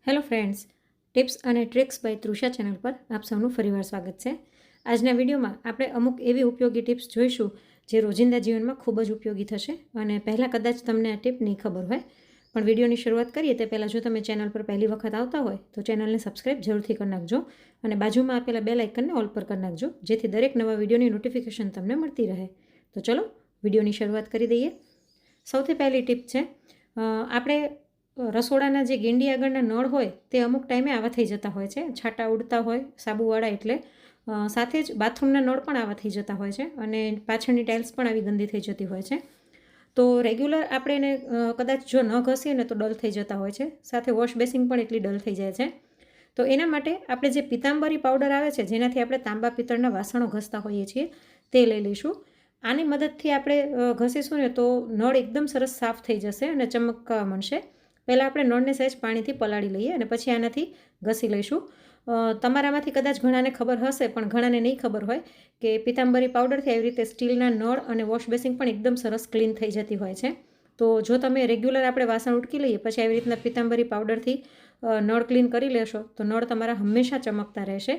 Hello friends, tips અને tricks by Trusha channel પર આપ સૌનું ફરીવાર સ્વાગત છે. આજના વિડીયોમાં આપણે અમુક એવી ઉપયોગી ટિપ્સ જોઈશું જે રોજિંદા જીવનમાં ખૂબ જ ઉપયોગી થશે. અને પહેલાં કદાચ તમને આ ટિપ નહીં ખબર હોય, પણ વિડીયોની શરૂઆત કરીએ તે પહેલાં જો તમે ચેનલ પર પહેલી વખત આવતા હોય તો ચેનલને સબસ્ક્રાઈબ જરૂરથી કરી નાખજો અને બાજુમાં આપેલા બેલ આઇકનને ઓલ પર કરી નાખજો, જેથી દરેક નવા વિડીયોની નોટિફિકેશન તમને મળતી રહે. તો ચલો વિડીયોની શરૂઆત કરી દઈએ. સૌથી પહેલી ટિપ છે, આપણે રસોડાના જે ગેંડી આગળના નળ હોય તે અમુક ટાઈમે આવા થઈ જતા હોય છે, છાંટા ઉડતા હોય સાબુવાળા, એટલે સાથે જ બાથરૂમના નળ પણ આવા થઈ જતા હોય છે અને પાછળની ટાઇલ્સ પણ આવી ગંદી થઈ જતી હોય છે. તો રેગ્યુલર આપણે એને કદાચ જો ન ઘસીએ ને તો ડલ થઈ જતા હોય છે, સાથે વોશ બેસિંગ પણ એટલી ડલ થઈ જાય છે. તો એના માટે આપણે જે પિતાંબરી પાવડર આવે છે, જેનાથી આપણે તાંબા પિત્તળના વાસણો ઘસતા હોઈએ છીએ, તે લઈ લઈશું. આની મદદથી આપણે ઘસીશું ને તો નળ એકદમ સરસ સાફ થઈ જશે અને ચમકવા મળશે. પહેલાં આપણે નળને સહેજ પાણીથી પલાળી લઈએ અને પછી આનાથી ઘસી લઈશું. તમારામાંથી કદાચ ઘણાને ખબર હશે પણ ઘણાને નહીં ખબર હોય કે પિતાંબરી પાવડરથી આવી રીતે સ્ટીલના નળ અને વોશ બેસિંગ પણ એકદમ સરસ ક્લીન થઈ જતી હોય છે. તો જો તમે રેગ્યુલર આપણે વાસણ ઉટકી લઈએ પછી આવી રીતના પિતાંબરી પાવડરથી નળ ક્લીન કરી લેશો તો નળ તમારા હંમેશા ચમકતા રહેશે.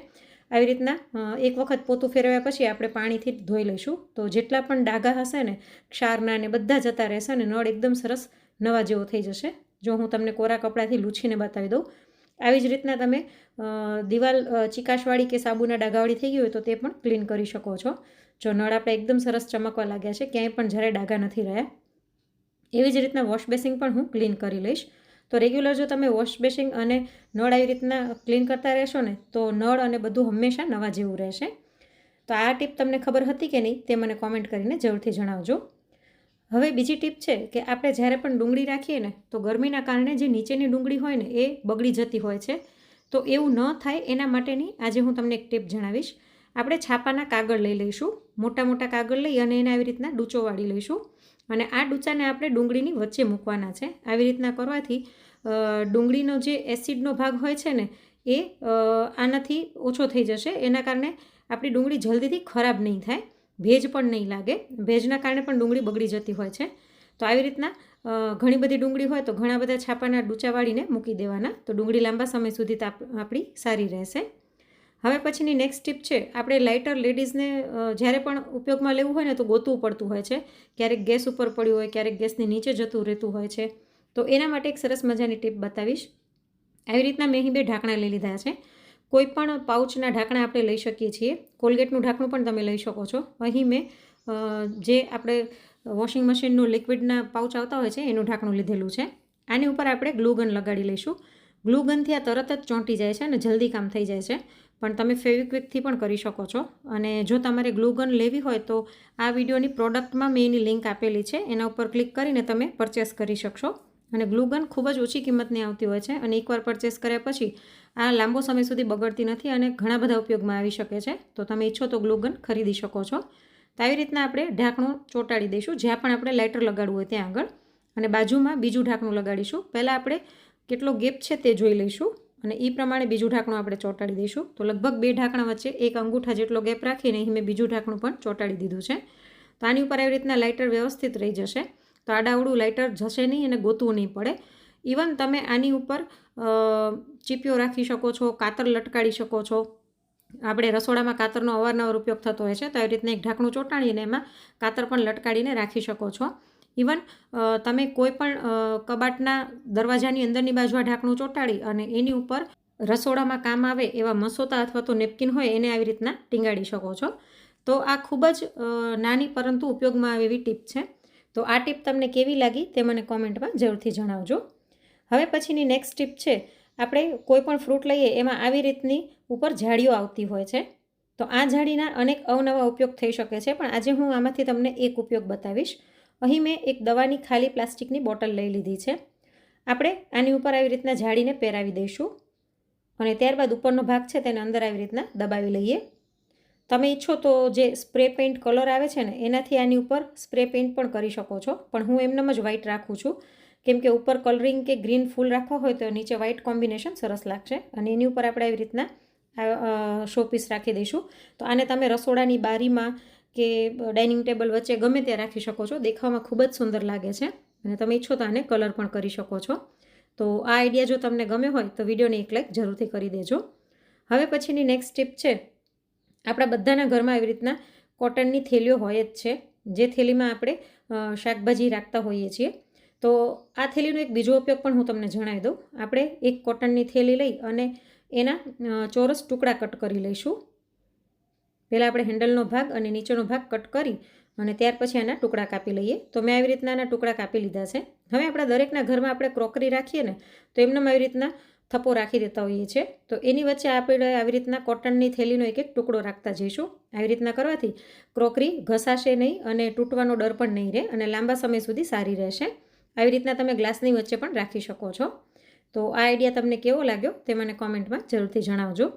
આવી રીતના એક વખત પોતું ફેરવ્યા પછી આપણે પાણીથી ધોઈ લઈશું તો જેટલા પણ ડાઘા હશે ને ક્ષારના ને બધા જતા રહેશે અને નળ એકદમ સરસ નવા જેવો થઈ જશે. જો હું તમને કોરા કપડાથી લૂછીને બતાવી દઉં, આવી જ રીતના તમે દિવાલ ચીકાશવાળી કે સાબુના ડાઘાવાળી થઈ ગઈ હોય તો તે પણ ક્લીન કરી શકો છો. જો નળ આપણે એકદમ સરસ ચમકવા લાગ્યા છે, ક્યાંય પણ જ્યારે ડાઘા નથી રહ્યા. એવી જ રીતના વોશ બેસિંગ પણ હું ક્લીન કરી લઈશ. તો રેગ્યુલર જો તમે વોશ બેસિંગ અને નળ આવી રીતના ક્લીન કરતા રહેશો ને તો નળ અને બધું હંમેશા નવા જેવું રહેશે. તો આ ટીપ તમને ખબર હતી કે નહીં તે મને કોમેન્ટ કરીને જરૂરથી જણાવજો. હવે બીજી ટીપ છે કે આપણે જ્યારે પણ ડુંગળી રાખીએ ને તો ગરમીના કારણે જે નીચેની ડુંગળી હોય ને એ બગડી જતી હોય છે. તો એવું ન થાય એના માટેની આજે હું તમને એક ટીપ જણાવીશ. આપણે છાપાના કાગળ લઈ લઈશું, મોટા મોટા કાગળ લઈ અને એને આવી રીતના ડૂચો વાળી લઈશું અને આ ડૂચાને આપણે ડુંગળીની વચ્ચે મૂકવાના છે. આવી રીતના કરવાથી ડુંગળીનો જે એસિડનો ભાગ હોય છે ને એ આનાથી ઓછો થઈ જશે. એના કારણે આપણી ડુંગળી જલ્દીથી ખરાબ નહીં થાય, ભેજ પણ નહીં લાગે. ભેજના કારણે પણ ડુંગળી બગડી જતી હોય છે. તો આવી રીતના ઘણી બધી ડુંગળી હોય તો ઘણા બધા છાપાના ડૂચા વાળીને મૂકી દેવાના, તો ડુંગળી લાંબા સમય સુધી આપણી સારી રહેશે. હવે પછીની નેક્સ્ટ ટીપ છે, આપણે લાઇટર લેડીઝને જ્યારે પણ ઉપયોગમાં લેવું હોય ને તો ગોતવું પડતું હોય છે. ક્યારેક ગેસ ઉપર પડ્યું હોય, ક્યારેક ગેસની નીચે જતું રહેતું હોય છે. તો એના માટે એક સરસ મજાની ટીપ બતાવીશ. આવી રીતના મેં અહીં 2 ઢાંકણા લઈ લીધા છે. કોઈ પણ પાઉચના ઢાંકણા આપણે લઈ શકીએ છીએ. કોલગેટનું ઢાંકણું પણ તમે લઈ શકો છો. અહીં મેં જે આપણે વોશિંગ મશીનનું લિક્વિડના પાઉચ આવતા હોય છે એનું ઢાંકણું લીધેલું છે. આની ઉપર આપણે ગ્લુગન લગાડી લઈશું. ગ્લુગનથી આ તરત જ ચોંટી જાય છે અને જલ્દી કામ થઈ જાય છે, પણ તમે ફેવિક્વિકથી પણ કરી શકો છો. અને જો તમારે ગ્લુગન લેવી હોય તો આ વિડીયોની પ્રોડક્ટમાં મેં એની લિંક આપેલી છે, એના ઉપર ક્લિક કરીને તમે પરચેસ કરી શકશો. અને ગ્લુગન ખૂબ જ ઓછી કિંમતની આવતી હોય છે અને એકવાર પરચેસ કર્યા પછી આ લાંબો સમય સુધી બગડતી નથી અને ઘણા બધા ઉપયોગમાં આવી શકે છે. તો તમે ઈચ્છો તો ગ્લુગન ખરીદી શકો છો. તો આવી રીતના આપણે ઢાંકણું ચોંટાડી દઈશું જ્યાં પણ આપણે લાઇટર લગાડવું હોય ત્યાં આગળ, અને બાજુમાં બીજું ઢાંકણું લગાડીશું. પહેલાં આપણે કેટલો ગેપ છે તે જોઈ લઈશું અને એ પ્રમાણે બીજું ઢાંકણું આપણે ચોંટાડી દઈશું. તો લગભગ 2 ઢાંકણા વચ્ચે 1 અંગૂઠા જેટલો ગેપ રાખીને અહીં મેં બીજું ઢાંકણું પણ ચોંટાડી દીધું છે. તો આની ઉપર આવી રીતના લાઇટર વ્યવસ્થિત રહી જશે. તો આડાવડું લાઇટર જશે નહીં અને ગોતવું નહીં પડે. ઇવન તમે આની ઉપર ચીપિયો રાખી શકો છો, કાતર લટકાડી શકો છો. આપણે રસોડામાં કાતરનો અવારનવાર ઉપયોગ થતો હોય છે, તો આવી રીતના એક ઢાંકણું ચોંટાડીને એમાં કાતર પણ લટકાડીને રાખી શકો છો. ઇવન તમે કોઈ પણ કબાટના દરવાજાની અંદરની બાજુ આ ઢાંકણું ચોંટાડી અને એની ઉપર રસોડામાં કામ આવે એવા મસોતા અથવા તો નેપકિન હોય એને આવી રીતના ટીંગાડી શકો છો. તો આ ખૂબ જ નાની પરંતુ ઉપયોગમાં આવે એવી ટીપ છે. તો આ ટીપ તમને કેવી લાગી તે મને કોમેન્ટમાં જરૂરથી જણાવજો. હવે પછીની નેક્સ્ટ ટીપ છે, આપણે કોઈ પણ ફ્રૂટ લઈએ એમાં આવી રીતની ઉપર જાળીઓ આવતી હોય છે. તો આ જાળીના અનેક અવનવા ઉપયોગ થઈ શકે છે, પણ આજે હું આમાંથી તમને એક ઉપયોગ બતાવીશ. અહીં મેં એક દવાની ખાલી પ્લાસ્ટિકની બોટલ લઈ લીધી છે. આપણે આની ઉપર આવી રીતના જાળીને પહેરાવી દઈશું અને ત્યારબાદ ઉપરનો ભાગ છે તેને અંદર આવી રીતના દબાવી લઈએ. તમે ઈચ્છો તો જે સ્પ્રે પેઇન્ટ કલર આવે છે ને એનાથી આની ઉપર સ્પ્રે પેઇન્ટ પણ કરી શકો છો, પણ હું એમનેમ જ વ્હાઇટ રાખું છું કેમ કે ઉપર કલરિંગ કે ગ્રીન ફૂલ રાખવા હોય તો નીચે વ્હાઇટ કોમ્બિનેશન સરસ લાગશે. અને એની ઉપર આપણે આવી રીતના શોપીસ રાખી દઈશું. તો આને તમે રસોડાની બારીમાં કે ડાઇનિંગ ટેબલ વચ્ચે ગમે ત્યાં રાખી શકો છો. દેખાવામાં ખૂબ જ સુંદર લાગે છે અને તમે ઈચ્છો તો આને કલર પણ કરી શકો છો. તો તો આ આઈડિયા જો તમને ગમ્યો હોય તો વિડીયોને એક લાઈક જરૂરથી કરી દેજો. હવે પછીની નેક્સ્ટ ટીપ છે, આપણા બધાના ઘરમાં આવી રીતના કોટનની થેલીઓ હોય જ છે, જે થેલીમાં આપણે શાકભાજી રાખતા હોઈએ છીએ. તો આ થેલીનો એક બીજો ઉપયોગ પણ હું તમને જણાવી દઉં. આપણે એક કોટનની થેલી લઈ અને એના ચોરસ ટુકડા કટ કરી લઈશું. પહેલાં આપણે હેન્ડલનો ભાગ અને નીચેનો ભાગ કટ કરી અને ત્યાર પછી આના ટુકડા કાપી લઈએ. તો મેં આવી રીતના આના ટુકડા કાપી લીધા છે. હવે આપણા દરેકના ઘરમાં આપણે ક્રોકરી રાખીએ ને, તો એમનામાં આવી રીતના થપ્પો રાખી દેતા હોઈએ છીએ. તો એની વચ્ચે આપણે આવી રીતના કોટનની થેલીનો એક એક ટુકડો રાખતા જઈશું. આવી રીતના કરવાથી ક્રોકરી ઘસાશે નહીં અને તૂટવાનો ડર પણ નહીં રહે અને લાંબા સમય સુધી સારી રહેશે. આવી રીતના તમે ગ્લાસની વચ્ચે પણ રાખી શકો છો. તો આ આઈડિયા તમને કેવો લાગ્યો તે મને કોમેન્ટમાં જરૂરથી જણાવજો.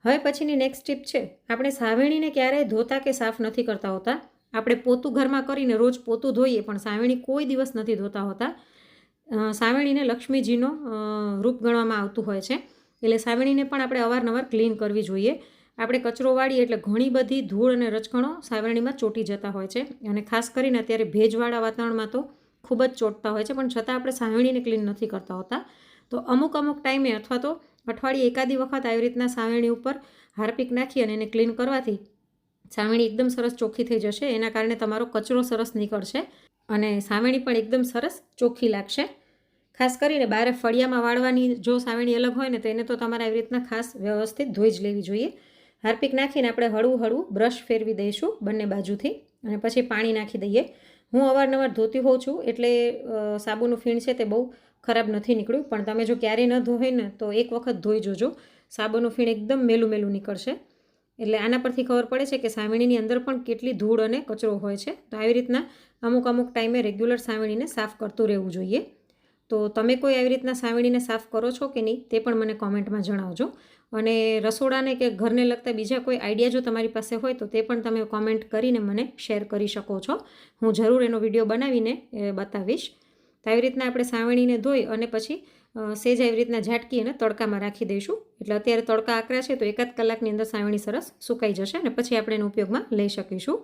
હવે પછીની નેક્સ્ટ ટીપ છે, આપણે સાવેણીને ક્યારેય ધોતા કે સાફ નથી કરતા હોતા. આપણે પોતું ઘરમાં કરીને રોજ પોતું ધોઈએ પણ સાવેણી કોઈ દિવસ નથી ધોતા હોતા. સાવેણીને લક્ષ્મીજીનો રૂપ ગણવામાં આવતું હોય છે, એટલે સાવેણીને પણ આપણે અવારનવાર ક્લીન કરવી જોઈએ. આપણે કચરો વાળીએ એટલે ઘણી બધી ધૂળ અને રજકણો સાવેણીમાં ચોંટી જતા હોય છે અને ખાસ કરીને અત્યારે ભેજવાળા વાતાવરણમાં તો ખૂબ જ ચોંટતા હોય છે, પણ છતાં આપણે સાવેણીને ક્લીન નથી કરતા હોતા. તો અમુક ટાઈમે અથવા તો અઠવાડિયે એકાદી વખત આવી રીતના સાવેણી ઉપર હાર્પિક નાખી અને એને ક્લીન કરવાથી સાવેણી એકદમ સરસ ચોખ્ખી થઈ જશે. એના કારણે તમારો કચરો સરસ નીકળશે અને સાવેણી પણ એકદમ સરસ ચોખ્ખી લાગશે. ખાસ કરીને બહાર ફળિયામાં વાળવાની જો સાવેણી અલગ હોય ને તો એને તો તમારે આવી રીતના ખાસ વ્યવસ્થિત ધોઈ જ લેવી જોઈએ. હાર્પિક નાખીને આપણે હળવું બ્રશ ફેરવી દઈશું બંને બાજુથી અને પછી પાણી નાખી દઈએ. હું અવારનવાર ધોતી હોઉં છું એટલે સાબુનું ફીણ છે તે બહુ ખરાબ નથી નીકળ્યું, પણ તમે જો ક્યારેય ન ધોઈ ને તો એક વખત ધોઈ જોજો. સાબુનું ફીણ એકદમ મેલું નીકળશે. એટલે આના પરથી ખબર પડે છે કે સાવેણીની અંદર પણ કેટલી ધૂળ અને કચરો હોય છે. તો આવી રીતના અમુક ટાઈમે રેગ્યુલર સાવેણીને સાફ કરતું રહેવું જોઈએ. તો તમે કોઈ આવી રીતના સાવેણીને સાફ કરો છો કે નહીં તે પણ મને કોમેન્ટમાં જણાવજો. અને રસોડાને કે ઘરને લગતા બીજા કોઈ આઈડિયા જો તમારી પાસે હોય તો તે પણ તમે કોમેન્ટ કરીને મને શેર કરી શકો છો. હું જરૂર એનો વિડીયો બનાવીને બતાવીશ. તો આવી રીતના આપણે સાવેણીને ધોઈ અને પછી સેજ આવી રીતના ઝાટકી અને તડકામાં રાખી દઈશું. એટલે અત્યારે તડકા આકરા છે તો એકાદ કલાકની અંદર સાવેણી સરસ સુકાઈ જશે અને પછી આપણે એનો ઉપયોગમાં લઈ શકીશું.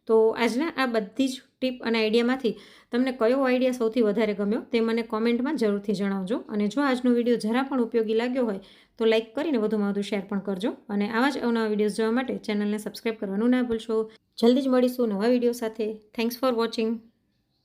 તો આજના આ બધી જ ટીપ અને આઈડિયામાંથી તમને કયો આઈડિયા સૌથી વધારે ગમ્યો તે મને કોમેન્ટમાં જરૂરથી જણાવજો. અને જો આજનો વિડીયો જરા પણ ઉપયોગી લાગ્યો હોય તો લાઇક કરીને વધુમાં વધુ શેર પણ કરજો. અને આવા જ અવનવા વિડીયોઝ જોવા માટે ચેનલને સબસ્ક્રાઈબ કરવાનું ના ભૂલશો. જલ્દી જ મળીશું નવા વિડીયો સાથે. Thanks for watching.